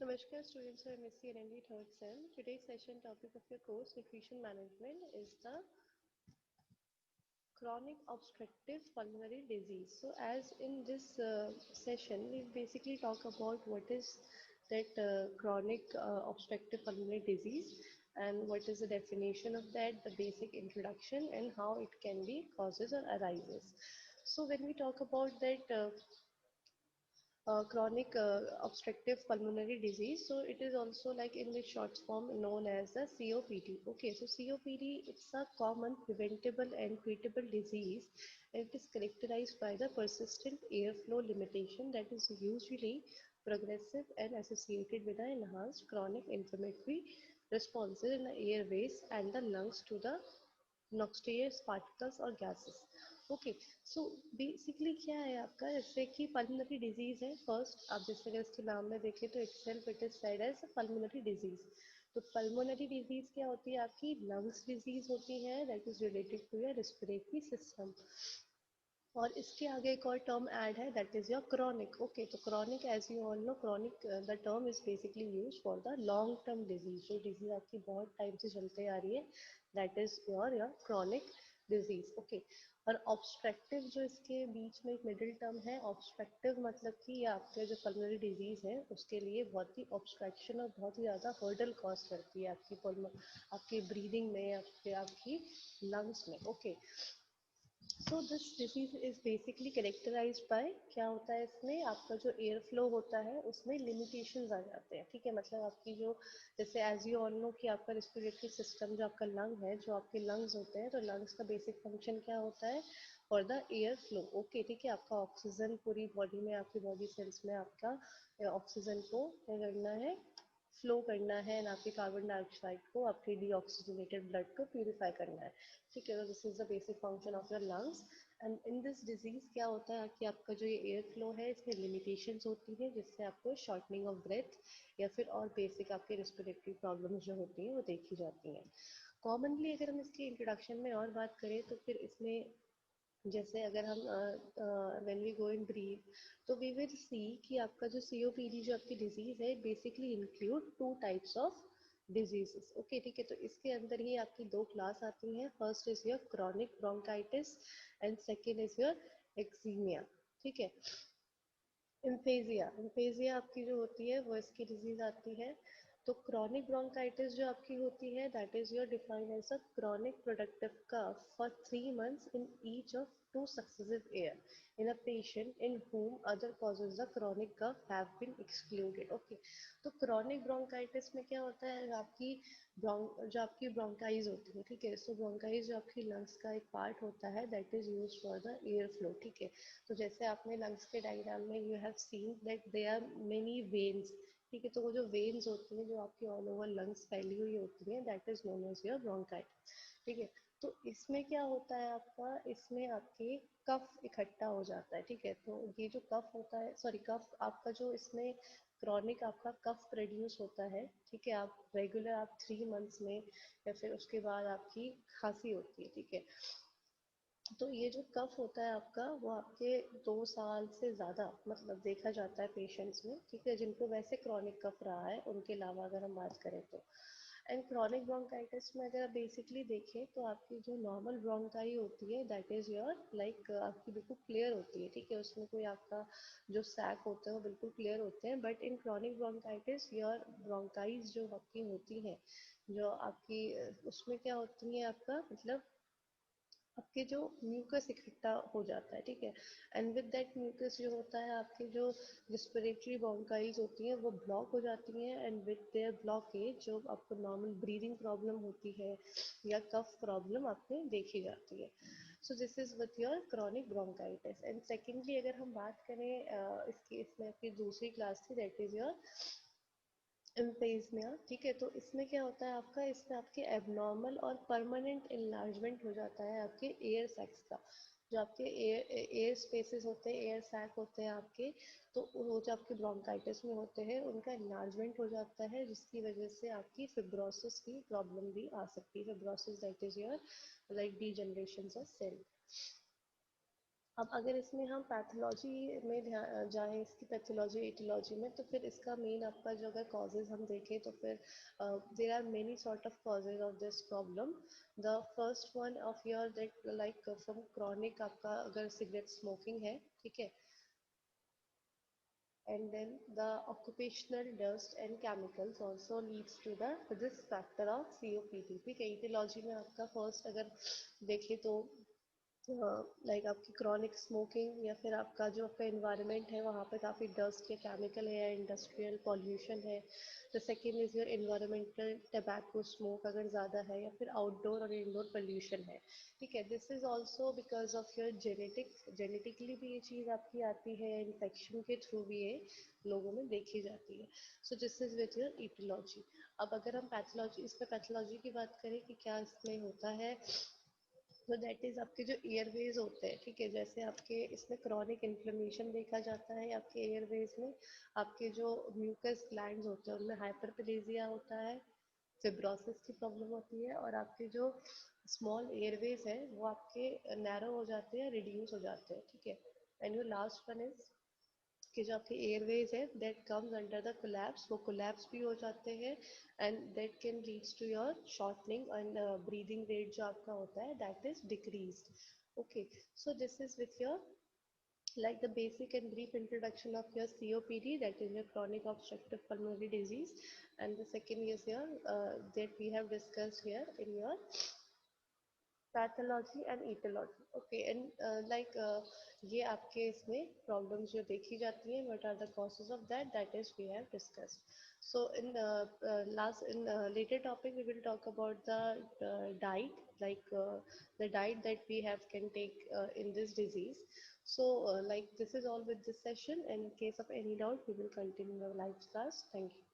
Namaskar students of MSc ND 3rd Sem. Today's session topic of your course Nutrition Management is the chronic obstructive pulmonary disease. So as in this session we basically talk about what is that chronic obstructive pulmonary disease and what is the definition of that, the basic introduction and how it can be causes or arises. So when we talk about that chronic obstructive pulmonary disease, so it is also like in the short form known as the COPD. Okay, so COPD, it's a common preventable and treatable disease, and it is characterized by the persistent airflow limitation that is usually progressive and associated with the enhanced chronic inflammatory responses in the airways and the lungs to the noxious particles or gases. Okay, so basically क्या है आपका, जैसे कि pulmonary disease है first, आप जैसे अगर इसके नाम में देखें तो itself it is said as pulmonary disease. तो पल्मोनरी डिजीज क्या होती है, आपकी लंग्स डिजीज होती है that is related to your respiratory system. और इसके आगे एक और टर्म ऐड है that is your chronic. Okay, तो chronic as you all know, chronic the term is basically use for the long term disease, जो डिजीज आपकी बहुत टाइम से चलते आ रही है, that is your chronic disease. Okay, और ऑब्स्ट्रक्टिव जो इसके बीच में एक मिडिल टर्म है, ऑब्स्ट्रक्टिव मतलब कि ये आपके जो पल्मोनरी डिजीज है उसके लिए बहुत ही ऑब्स्ट्रक्शन और बहुत ही ज़्यादा हर्डल कॉज करती है आपकी ब्रीदिंग में, आपकी लंग्स में. Okay, so this disease is basically characterised by, क्या होता है इसमें, आपका जो एयर फ्लो होता है उसमें लिमिटेशंस आ जाते हैं. ठीक है, मतलब आपकी जो, जैसे एज यू ऑल नो कि आपका रेस्पिरेटरी सिस्टम जो आपका लंग है, जो आपके लंग्स होते हैं, तो लंग्स का बेसिक फंक्शन क्या होता है, for the air flow. Okay, ठीक है, आपका ऑक्सीजन पूरी बॉडी में, आपकी बॉडी सेल्स में आपका ऑक्सीजन को क्या करना है, फ्लो करना है, ना आपके कार्बन डाइऑक्साइड को, आपके डीऑक्सीजनेटेड ब्लड को प्यूरिफाई करना है. ठीक है, तो this is the basic function of your lungs. And in this disease क्या होता है कि आपका जो ये एयर फ्लो है इसमें लिमिटेशंस होती है, जिससे आपको शॉर्टनिंग ऑफ ब्रेथ या फिर और बेसिक आपके रेस्पिरेटरी प्रॉब्लम्स जो होती हैं वो देखी जाती हैं. कॉमनली अगर हम इसके इंट्रोडक्शन में और बात करें तो फिर इसमें, जैसे अगर हम when we go in brief, तो वी विल सी कि आपका जो सीओपीडी जो आपकी डिजीज है basically include two types of diseases. Okay, ठीक है, तो इसके अंदर ही आपकी दो क्लास आती हैं. First is your chronic bronchitis and second is your emphysema. ठीक है, इम्फेजिया आपकी जो होती है वो इसकी डिजीज आती है. तो क्रॉनिक ब्रोंकाइटिस जो आपकी होती है that is your defined as a chronic productive cough for 3 months in each of two successive year in a patient in whom other causes of chronic cough have been excluded. Okay, तो chronic bronchitis में क्या होता है, जो आपकी bronchi होती है, ठीक है, सो ब्रोंकाइज जो आपकी लंग्स का एक पार्ट होता है that is use for the air flow. ठीक है, तो जैसे आपने लंग्स के डायग्राम में you have seen that they are many veins. ठीक है, तो वो जो वेन्स होती हैं जो आपकी ऑल ओवर लंग्स फैली हुई होती हैं that is known as your bronchitis. ठीक है, तो इसमें क्या होता है आपका, इसमें आपके कफ इकट्ठा हो जाता है. ठीक है, तो ये जो कफ होता है, सॉरी कफ आपका जो इसमें क्रॉनिक आपका कफ प्रोड्यूस होता है. ठीक है, आप रेगुलर आप 3 months में या फिर उसके बाद आपकी खांसी होती है. ठीक है, तो ये जो कफ होता है आपका वो आपके 2 साल से ज़्यादा मतलब देखा जाता है पेशेंट्स में. ठीक है, जिनको वैसे क्रॉनिक कफ रहा है उनके अलावा अगर हम बात करें तो. एंड क्रॉनिक ब्रोंकाइटिस में अगर आप बेसिकली देखें तो आपकी जो नॉर्मल ब्रोंकाई होती है दैट इज योर लाइक आपकी बिल्कुल क्लियर होती है. ठीक है, उसमें कोई आपका जो सैक होता है वो बिल्कुल क्लियर होते हैं. But in chronic bronchitis your bronchi जो आपकी होती हैं, जो आपकी उसमें क्या होती है आपका मतलब आपके जो म्यूकस इकट्ठा हो जाता है. ठीक है, एंड विद दैट म्यूकस जो होता है आपके जो रिस्पिरेटरी ब्रोंकाइल्स होती हैं वो ब्लॉक हो जाती हैं. एंड विद देयर ब्लॉकेज जो आपको नॉर्मल ब्रीदिंग प्रॉब्लम होती है या कफ प्रॉब्लम आपको देखी जाती है. So this is with your chronic bronchitis. And secondly अगर हम बात करें इसकी, इसमें आपकी दूसरी क्लास थी दैट इज योर एम्पेजिया. ठीक है, तो इसमें क्या होता है आपका, इसमें आपके एबनॉर्मल और परमानेंट इनलार्जमेंट हो जाता है आपके एयर सैक्स का. जो आपके एयर स्पेसेस होते हैं, एयर सैक होते हैं आपके, तो वो जो आपके ब्रोंकाइटिस में होते हैं उनका इनलार्जमेंट हो जाता है, जिसकी वजह से आपकी फिब्रोसिस की प्रॉब्लम भी आ सकती है. Fibrosis that is your like degeneration of cell. अब अगर इसमें हम पैथोलॉजी में ध्यान जाएं, इसकी पैथोलॉजी एटियोलॉजी में, तो फिर इसका मेन आपका जो अगर कॉजेज हम देखें तो फिर there are many sort of causes of this problem. The first one of your that like from chronic, आपका अगर सिगरेट स्मोकिंग है, ठीक है, and then the occupational dust and chemicals also leads to the this factor of COPD. ठीक है, etiology में आपका first अगर देखें तो लाइक आपकी क्रॉनिक स्मोकिंग, या फिर आपका जो आपका इन्वायरमेंट है वहाँ पे काफ़ी डस्ट या केमिकल है या इंडस्ट्रियल पॉल्यूशन है. The second is your environmental tobacco smoke अगर ज़्यादा है, या फिर आउटडोर और इंडोर पोल्यूशन है. ठीक है, this is also because of your genetically भी ये चीज़ आपकी आती है, इन्फेक्शन के थ्रू भी ये लोगों में देखी जाती है. So this is with your aetiology. अब अगर हम पैथोलॉजी, इस पर पैथोलॉजी की बात करें कि क्या इसमें होता है, तो दैट इज आपके जो एयरवेज होते हैं, ठीक है, जैसे आपके इसमें क्रॉनिक इन्फ्लेमेशन देखा जाता है आपके एयरवेज में. आपके जो म्यूकस ग्लैंड्स होते हैं उनमें हाइपरप्लेजिया होता है, फिब्रोसिस की प्रॉब्लम होती है, और आपके जो स्मॉल एयरवेज है वो आपके नैरो हो जाते हैं, रिड्यूस हो जाते हैं. ठीक है, and your last one is कि जो आपके एयरवेज है that comes under the collapse, वो कोलैप्स भी हो जाते हैं, and that can leads to your shortening and breathing rate जो आपका होता है that is decreased. Okay, so this is with your like the basic and brief introduction of your COPD, that is your chronic obstructive pulmonary disease, and the second is your that we have discussed here in your pathology and aetiology. Okay, and like ये आपके इसमें problems जो देखी जाती हैं, what are the causes of that, that is we have discussed. So in last in later topic we will talk about the diet, like the diet that we have can take in this disease. So like this is all with this session, and in case of any doubt we will continue our live class. Thank you.